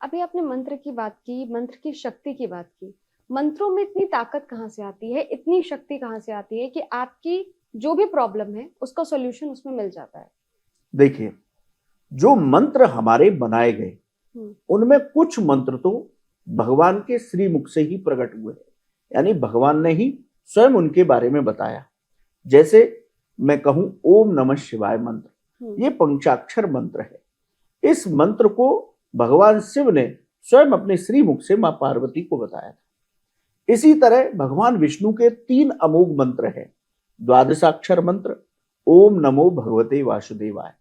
अभी आपने मंत्र की बात की, मंत्र की शक्ति की बात की। मंत्रों में इतनी ताकत कहाँ से आती है, इतनी शक्ति कहाँ से आती है कि आपकी जो भी प्रॉब्लम है, उसका सॉल्यूशन उसमें मिल जाता है? देखिए, जो मंत्र हमारे बनाए गए हुँ, उनमें कुछ मंत्र तो भगवान के श्रीमुख से ही प्रकट हुए हैं, यानी भगवान ने ही स्वयं उनके बारे में बताया। जैसे मैं कहूं ओम नमः शिवाय हुँ, मंत्र, ये पंचाक्षर मंत्र है। इस मंत्र को भगवान शिव ने स्वयं अपने श्रीमुख से मां पार्वती को बताया था। इसी तरह भगवान विष्णु के 3 अमोघ मंत्र हैं। द्वादशाक्षर मंत्र ओम नमो भगवते वासुदेवाय,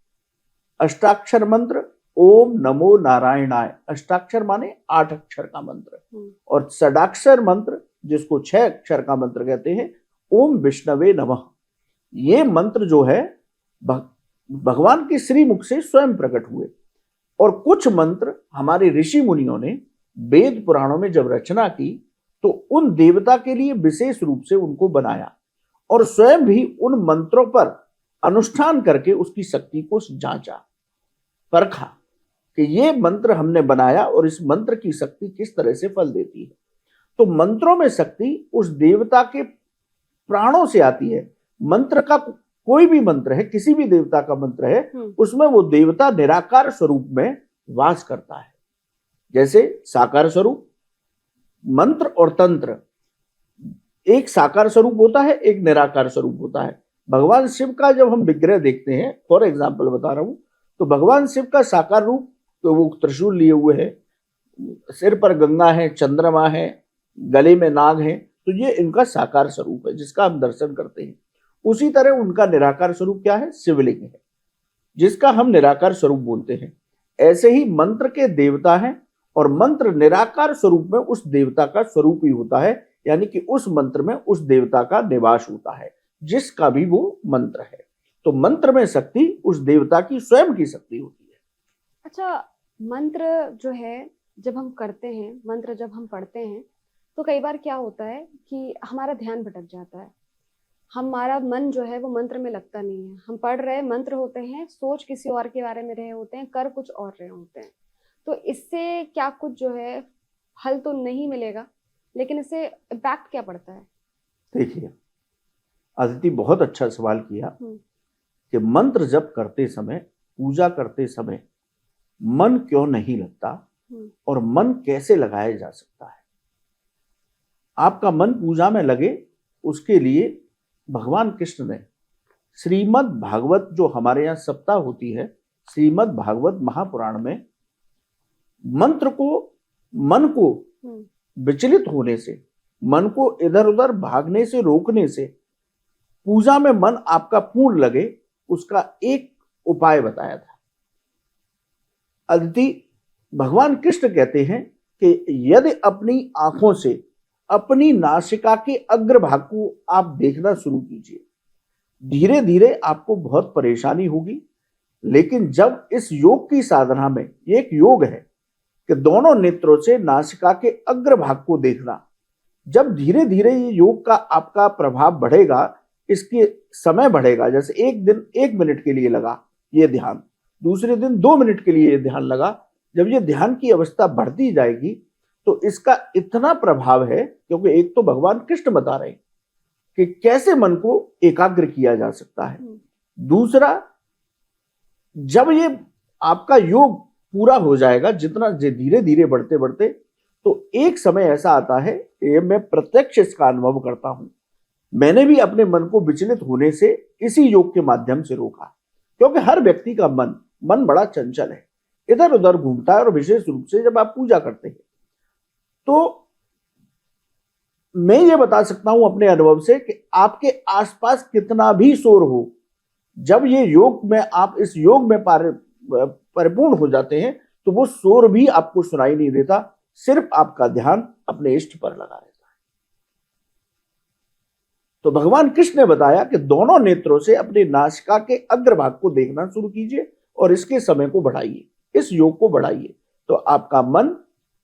अष्टाक्षर मंत्र ओम नमो नारायणाय, अष्टाक्षर माने 8 अक्षर का मंत्र, हुँ, और षडाक्षर मंत्र जिसको 6 अक्षर का मंत्र कहते हैं, ओम विष्णवे नमः। ये मंत्र जो है भगवान के श्रीमुख से स्वयं प्रकट हुए। और कुछ मंत्र हमारे ऋषि मुनियों ने वेद पुराणों में जब रचना की तो उन देवता के लिए विशेष रूप से उनको बनाया और स्वयं भी उन मंत्रों पर अनुष्ठान करके उसकी शक्ति को जांचा, परखा कि ये मंत्र हमने बनाया और इस मंत्र की शक्ति किस तरह से फल देती है। तो मंत्रों में शक्ति उस देवता के प्राणों से आती है। मंत्र का कोई भी मंत्र है, किसी भी देवता का मंत्र है, उसमें वो देवता निराकार स्वरूप में वास करता है। जैसे साकार स्वरूप, मंत्र और तंत्र, एक साकार स्वरूप होता है, एक निराकार स्वरूप होता है। भगवान शिव का जब हम विग्रह देखते हैं, फॉर एग्जाम्पल बता रहा हूं, तो भगवान शिव का साकार रूप तो वो त्रिशूल लिए हुए है, सिर पर गंगा है, चंद्रमा है, गले में नाग है, तो ये इनका साकार स्वरूप है जिसका हम दर्शन करते हैं। उसी तरह उनका निराकार स्वरूप क्या है? शिवलिंग है, जिसका हम निराकार स्वरूप बोलते हैं। ऐसे ही मंत्र के देवता हैं और मंत्र निराकार स्वरूप में उस देवता का स्वरूप ही होता है, यानी कि उस मंत्र में उस देवता का निवास होता है जिसका भी वो मंत्र है। तो मंत्र में शक्ति उस देवता की स्वयं की शक्ति होती है। अच्छा, मंत्र जो है, जब हम करते हैं, मंत्र जब हम पढ़ते हैं, तो कई बार क्या होता है कि हमारा ध्यान भटक जाता है। हमारा मन जो है वो मंत्र में लगता नहीं है। हम पढ़ रहे मंत्र होते हैं, सोच किसी और के बारे में रहे होते हैं, कर कुछ और रहे होते हैं। तो इससे क्या कुछ जो है हल तो नहीं मिलेगा, लेकिन इससे इम्पैक्ट क्या पड़ता है? देखिए, अदिति बहुत अच्छा सवाल किया हम्म, कि मंत्र जप करते समय, पूजा करते समय मन क्यों नहीं लगता और मन कैसे लगाया जा सकता है। आपका मन पूजा में लगे, उसके लिए भगवान कृष्ण ने श्रीमद् भागवत, जो हमारे यहाँ सप्ताह होती है, श्रीमद् भागवत महापुराण में मंत्र को, मन को विचलित होने से, मन को इधर उधर भागने से रोकने से, पूजा में मन आपका पूर्ण लगे, उसका एक उपाय बताया था। अदिति, भगवान कृष्ण कहते हैं कि यदि अपनी आंखों से अपनी नासिका के अग्रभाग को आप देखना शुरू कीजिए, धीरे धीरे आपको बहुत परेशानी होगी, लेकिन जब इस योग की साधना में, ये एक योग है कि दोनों नेत्रों से नासिका के अग्रभाग को देखना, जब धीरे धीरे ये योग का आपका प्रभाव बढ़ेगा, इसके समय बढ़ेगा। जैसे एक दिन 1 मिनट के लिए लगा ये ध्यान, दूसरे दिन 2 मिनट के लिए ये ध्यान लगा, जब ये ध्यान की अवस्था बढ़ती जाएगी तो इसका इतना प्रभाव है, क्योंकि एक तो भगवान कृष्ण बता रहे हैं कि कैसे मन को एकाग्र किया जा सकता है, दूसरा जब ये आपका योग पूरा हो जाएगा, जितना धीरे धीरे बढ़ते बढ़ते, तो एक समय ऐसा आता है, ये मैं प्रत्यक्ष इसका अनुभव करता हूं, मैंने भी अपने मन को विचलित होने से इसी योग के माध्यम से रोका। क्योंकि हर व्यक्ति का मन बड़ा चंचल है, इधर उधर घूमता है, और विशेष रूप से जब आप पूजा करते हैं तो मैं ये बता सकता हूं अपने अनुभव से कि आपके आसपास कितना भी शोर हो, जब ये योग में, आप इस योग में परिपूर्ण हो जाते हैं, तो वो शोर भी आपको सुनाई नहीं देता, सिर्फ आपका ध्यान अपने इष्ट पर लगा रहता है। तो भगवान कृष्ण ने बताया कि दोनों नेत्रों से अपने नासिका के अग्रभाग को देखना शुरू कीजिए और इसके समय को बढ़ाइए, इस योग को बढ़ाइए, तो आपका मन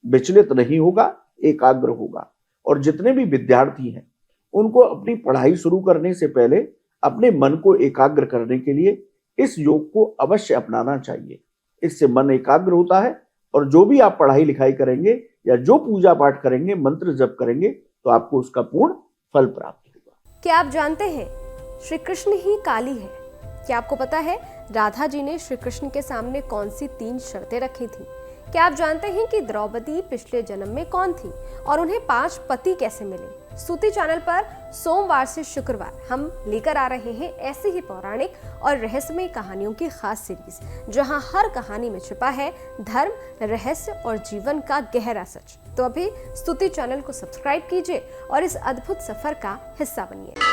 विचलित नहीं होगा, एकाग्र होगा। और जितने भी विद्यार्थी हैं, उनको अपनी पढ़ाई शुरू करने से पहले अपने मन को एकाग्र करने के लिए इस योग को अवश्य अपनाना चाहिए। इससे मन एकाग्र होता है और जो भी आप पढ़ाई लिखाई करेंगे या जो पूजा पाठ करेंगे, मंत्र जप करेंगे, तो आपको उसका पूर्ण फल प्राप्त होगा। क्या आप जानते हैं श्री कृष्ण ही काली है? क्या आपको पता है राधा जी ने श्री कृष्ण के सामने कौन सी 3 शर्तें रखी थी? क्या आप जानते हैं कि द्रौपदी पिछले जन्म में कौन थी और उन्हें 5 पति कैसे मिले? स्तुति चैनल पर सोमवार से शुक्रवार हम लेकर आ रहे हैं ऐसी ही पौराणिक और रहस्यमय कहानियों की खास सीरीज, जहां हर कहानी में छिपा है धर्म, रहस्य और जीवन का गहरा सच। तो अभी स्तुति चैनल को सब्सक्राइब कीजिए और इस अद्भुत सफर का हिस्सा बनिए।